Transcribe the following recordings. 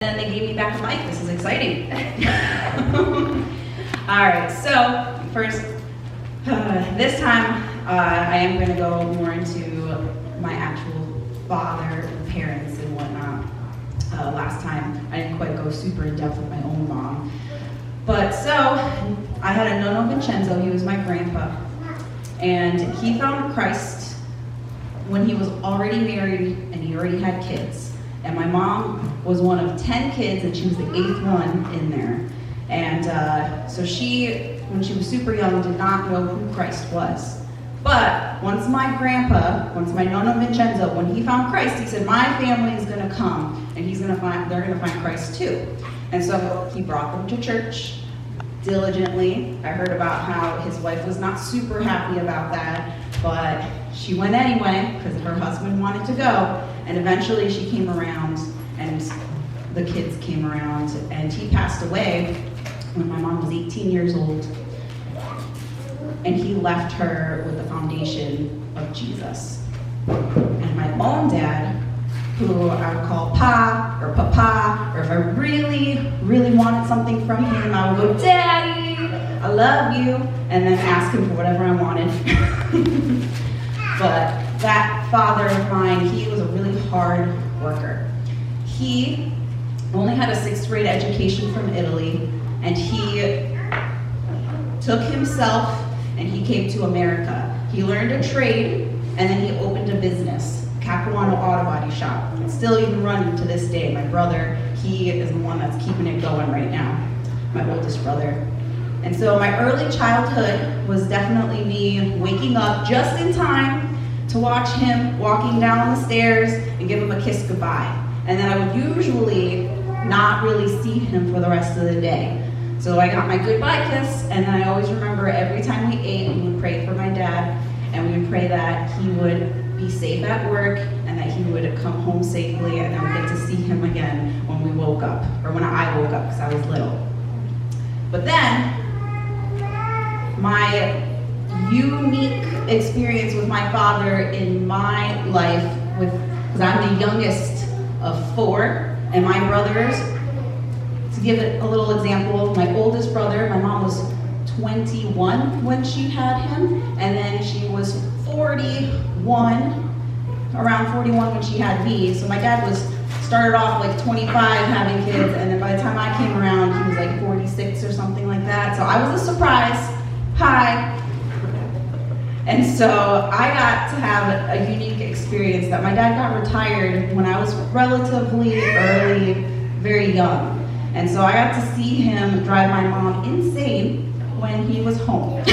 And then they gave me back a mic. This is exciting. All right, so first, this time I am going to go more into my actual father and parents and whatnot. Last time I didn't quite go super in depth with my own mom. But so, I had a Nonno Vincenzo, he was my grandpa. And he found Christ when he was already married and he already had kids. And my mom was one of 10 kids, and she was the 8th one in there. And so she, when she was super young, did not know who Christ was. But once my Nonno Vincenzo, when he found Christ, he said, my family is going to come, and they're going to find Christ too. And so he brought them to church diligently. I heard about how his wife was not super happy about that, but she went anyway because her husband wanted to go. And eventually she came around, and the kids came around, and he passed away when my mom was 18 years old. And he left her with the foundation of Jesus. And my own dad, who I would call Pa or Papa, or if I really, really wanted something from him, I would go, Daddy, I love you, and then ask him for whatever I wanted. But that father of mine, he was a really hard worker. He only had a 6th grade education from Italy, and he took himself and he came to America. He learned a trade, and then he opened a business, Capuano Auto Body Shop. It's still even running to this day. My brother, he is the one that's keeping it going right now, my oldest brother. And so my early childhood was definitely me waking up just in time to watch him walking down the stairs and give him a kiss goodbye. And then I would usually not really see him for the rest of the day. So I got my goodbye kiss, and then I always remember every time we ate, we would pray for my dad, and we would pray that he would be safe at work and that he would come home safely, and I would get to see him again when we woke up, or when I woke up because I was little. But then, my unique experience with my father in my life, because I'm the youngest of 4, and my brothers, to give it a little example, my oldest brother, my mom was 21 when she had him, and then she was 41, around 41 when she had me. So my dad started off like 25 having kids, and then by the time I came around, he was like 46 or something like that. So I was a surprise. Hi. And so I got to have a unique experience that my dad got retired when I was relatively early, very young. And so I got to see him drive my mom insane when he was home.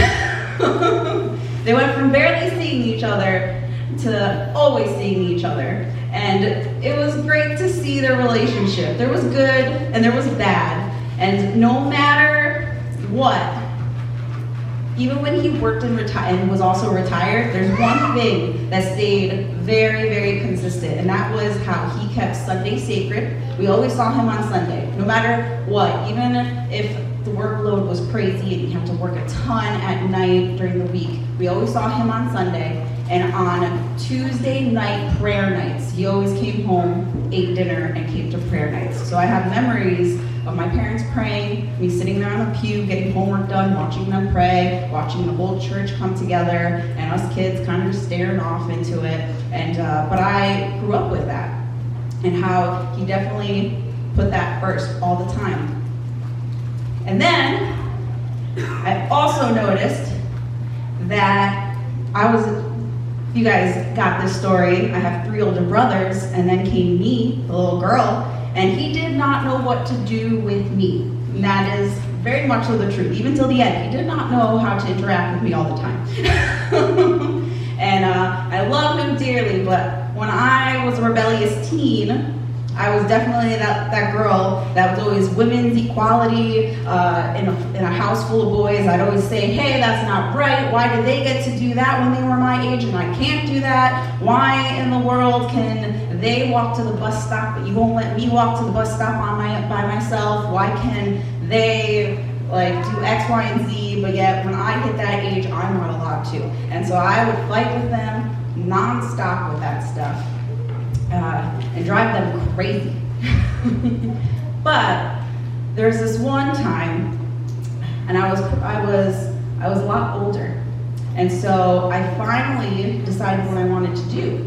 They went from barely seeing each other to always seeing each other. And it was great to see their relationship. There was good and there was bad. And no matter what, even when he worked and was also retired, there's one thing that stayed very, very consistent, and that was how he kept Sunday sacred. We always saw him on Sunday, no matter what. Even if the workload was crazy and he had to work a ton at night during the week, we always saw him on Sunday. And on Tuesday night prayer nights, he always came home, ate dinner, and came to prayer nights. So I have memories of my parents praying, me sitting there on the pew, getting homework done, watching them pray, watching the whole church come together, and us kids kind of just staring off into it. And but I grew up with that, and how he definitely put that first all the time. And then I also noticed that you guys got this story, I have 3 older brothers, and then came me, the little girl, and he did not know what to do with me. And that is very much so the truth. Even till the end, he did not know how to interact with me all the time. And I love him dearly, but when I was a rebellious teen, I was definitely that girl that was always women's equality in a house full of boys. I'd always say, hey, that's not right. Why did they get to do that when they were my age and I can't do that? Why in the world can they walk to the bus stop but you won't let me walk to the bus stop by myself? Why can they do X, Y, and Z, but yet when I hit that age, I'm not allowed to? And so I would fight with them nonstop with that stuff. And drive them crazy. But there's this one time, and I was a lot older, and so I finally decided what I wanted to do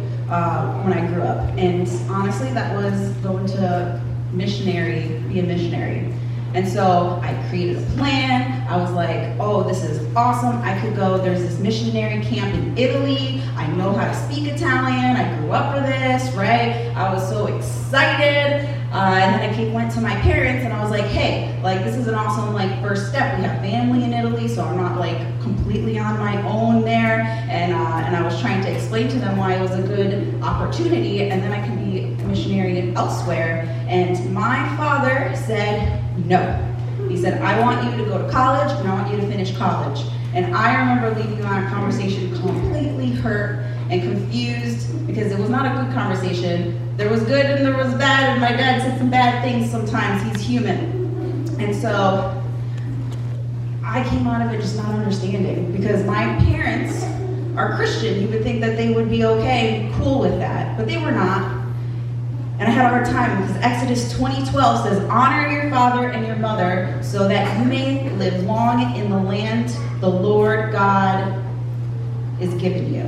when I grew up. And honestly, that was going to be a missionary. And so I created a plan. I was like, oh, this is awesome. I could go, there's this missionary camp in Italy. I know how to speak Italian. I grew up for this, right? I was so excited. And then I went to my parents and I was like, hey, like this is an awesome first step. We have family in Italy, so I'm not completely on my own there. And I was trying to explain to them why it was a good opportunity, and then I could be a missionary elsewhere. And my father said no. He said, I want you to go to college and I want you to finish college. And I remember leaving that conversation completely hurt and confused because it was not a good conversation. There was good and there was bad, and my dad said some bad things sometimes. He's human. And so I came out of it just not understanding, because my parents are Christian. You would think that they would be okay and cool with that, but they were not. And I had a hard time because Exodus 20:12 says, honor your father and your mother so that you may live long in the land the Lord God is giving you.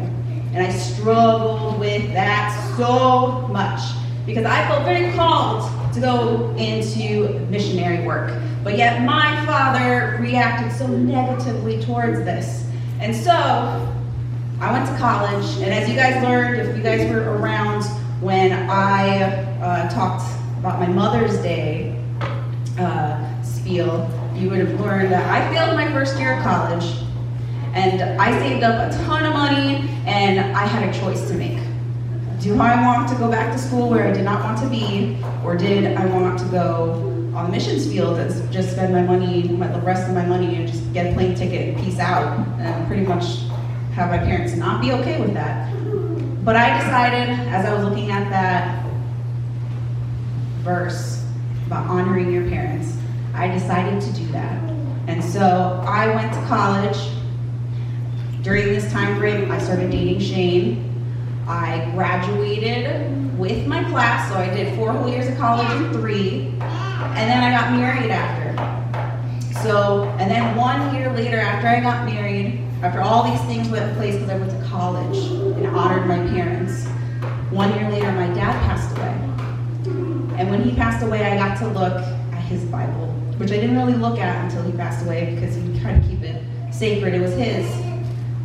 And I struggled with that so much because I felt very called to go into missionary work. But yet my father reacted so negatively towards this. And so I went to college, and as you guys learned, if you guys were around when I talked about my Mother's Day spiel, you would have learned that I failed my first year of college, and I saved up a ton of money, and I had a choice to make. Do I want to go back to school where I did not want to be, or did I want to go on the missions field and just spend my money, the rest of my money, and just get a plane ticket and peace out, and pretty much have my parents not be okay with that? But I decided, as I was looking at that verse about honoring your parents, I decided to do that. And so I went to college. During this time frame, I started dating Shane. I graduated with my class, so I did 4 whole years of college and 3, and then I got married after. And then 1 year later, after I got married, after all these things went in place because I went to college and honored my parents, 1 year later, my dad passed away. And when he passed away, I got to look at his Bible, which I didn't really look at until he passed away because he tried to keep it sacred. It was his.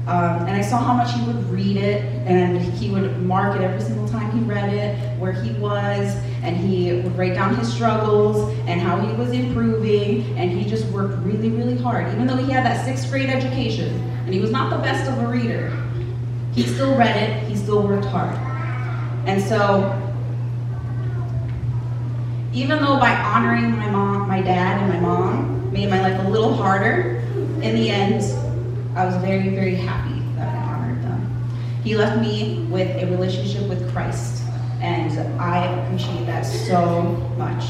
And I saw how much he would read it, and he would mark it every single time he read it, where he was, and he would write down his struggles and how he was improving, and he just worked really, really hard. Even though he had that 6th grade education, and he was not the best of a reader, he still read it, he still worked hard. And so, even though by honoring my dad and my mom made my life a little harder, in the end, I was very, very happy that I honored them. He left me with a relationship with Christ, and I appreciate that so much.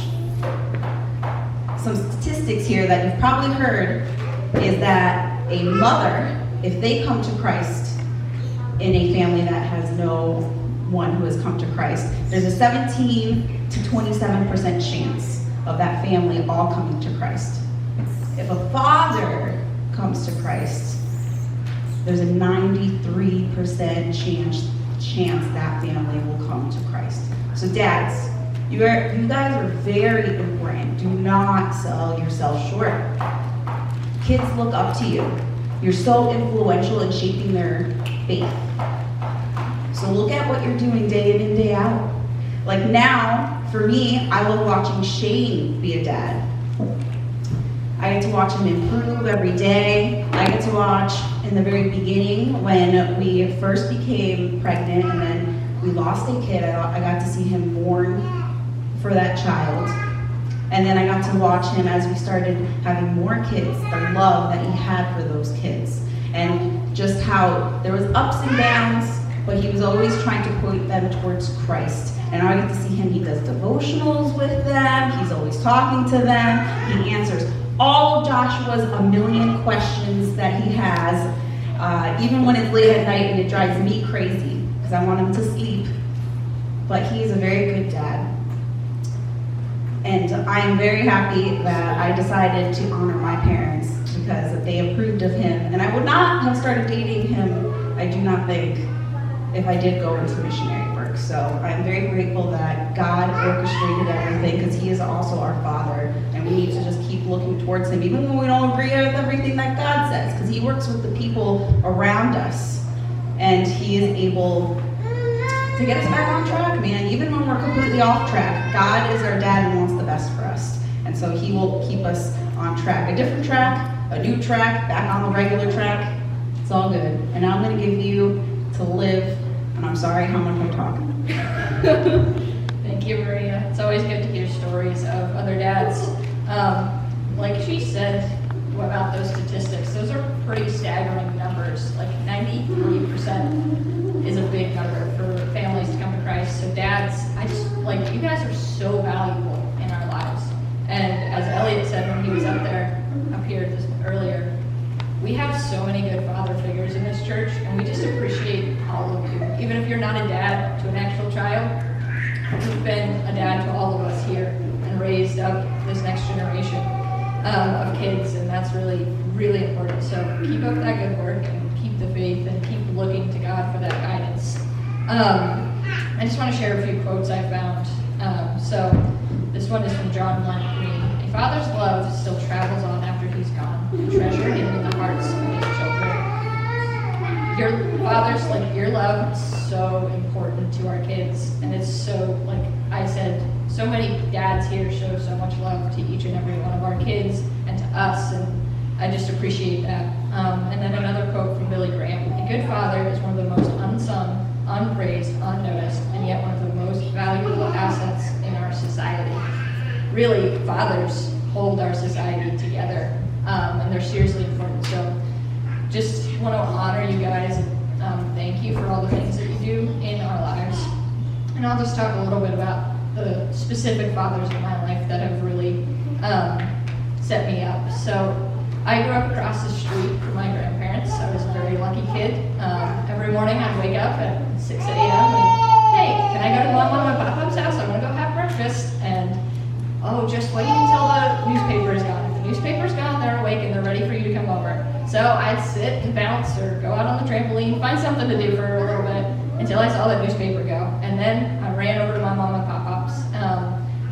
Some statistics here that you've probably heard is that a mother, if they come to Christ in a family that has no one who has come to Christ, there's a 17 to 27% chance of that family all coming to Christ. If a father comes to Christ, there's a 93% chance that family will come to Christ. So dads, you guys are very important. Do not sell yourself short. Kids look up to you. You're so influential in shaping their faith. So look at what you're doing day in and day out. Like now, for me, I love watching Shane be a dad. I get to watch him improve every day. I get to watch in the very beginning when we first became pregnant and then we lost a kid. I got to see him mourn for that child. And then I got to watch him as we started having more kids, the love that he had for those kids. And just how there was ups and downs, but he was always trying to point them towards Christ. And I get to see him, he does devotionals with them, he's always talking to them, he answers all of Joshua's a million questions that he has, even when it's late at night and it drives me crazy, because I want him to sleep. But he's a very good dad. And I'm very happy that I decided to honor my parents because they approved of him. And I would not have started dating him, I do not think, if I did go into missionary work. So I'm very grateful that God orchestrated everything because he is also our Father. And we need to just keep looking towards him, even when we don't agree with everything that God says, because he works with the people around us. And he is able to get us back on track, man. Even when we're completely off track, God is our dad and wants the best for us. And so he will keep us on track. A different track, a new track, back on the regular track. It's all good. And now I'm going to give you to live. And I'm sorry how much I'm talking. Thank you, Maria. It's always good to hear stories of other dads. Like she said about those statistics, those are pretty staggering numbers. Like 93% is a big number for families to come to Christ. So dads, you guys are so valuable in our lives. And as Elliot said when he was up here earlier, we have so many good father figures in this church, and we just appreciate all of you. Even if you're not a dad to an actual child, you've been a dad to all of us here and raised up this next generation of kids, and that's really, really important. So keep up that good work and keep the faith and keep looking to God for that guidance. I just want to share a few quotes I found. So this one is from John 1:3. A father's love still travels on after he's gone, and treasure hidden in the hearts of his children. Your fathers, your love is so important to our kids, and it's so, like I said, so many dads here show so much love to each and every one of our kids and to us, and I just appreciate that. And then another quote from Billy Graham: a good father is one of the most unsung, unpraised, unnoticed, and yet one of the most valuable assets in our society. Really, fathers hold our society together, and they're seriously important. So just want to honor you guys and thank you for all the things that you do in our lives. And I'll just talk a little bit about the specific fathers in my life that have really set me up. So I grew up across the street from my grandparents. I was a very lucky kid. Every morning I'd wake up at 6 a.m. and, hey, can I go to Mom and Papa's house? I want to go have breakfast. And, oh, just wait until the newspaper is gone. If the newspaper's gone, they're awake and they're ready for you to come over. So I'd sit and bounce or go out on the trampoline, find something to do for a little bit until I saw that newspaper go. And then I ran over to my Mom and Papa's.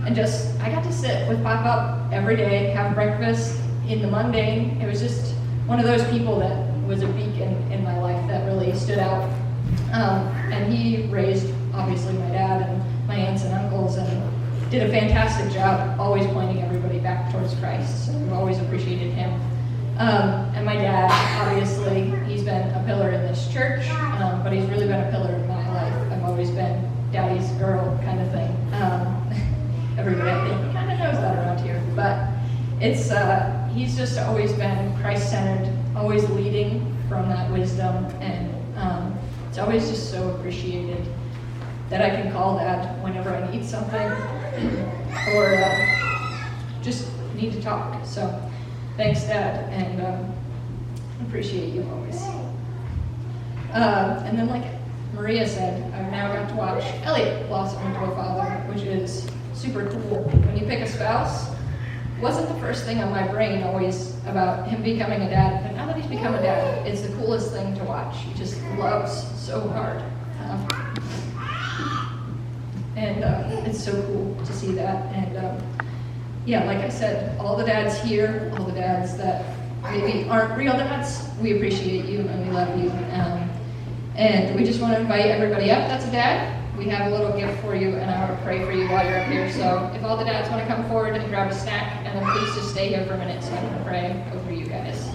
And I got to sit with Pop-Up every day, have breakfast in the mundane. It was just one of those people that was a beacon in my life that really stood out. And he raised, obviously, my dad and my aunts and uncles and did a fantastic job always pointing everybody back towards Christ. So I've always appreciated him. And my dad, obviously, he's been a pillar in this church, but he's really been a pillar in my life. I've always been daddy's girl kind of thing. Everybody, I think, kind of knows that around here. But he's just always been Christ-centered, always leading from that wisdom, and it's always just so appreciated that I can call Dad whenever I need something or just need to talk. So thanks, Dad, and appreciate you always. And then, like Maria said, I've now got to watch Elliot blossom into a father, which is super cool. When you pick a spouse, wasn't the first thing on my brain always about him becoming a dad, but now that he's become a dad, it's the coolest thing to watch. He just loves so hard. And it's so cool to see that. And yeah, like I said, all the dads here, all the dads that maybe aren't real dads, we appreciate you and we love you. And we just want to invite everybody up that's a dad. We have a little gift for you, and I want to pray for you while you're up here. So if all the dads want to come forward and grab a snack, and then please just stay here for a minute so I can pray over you guys.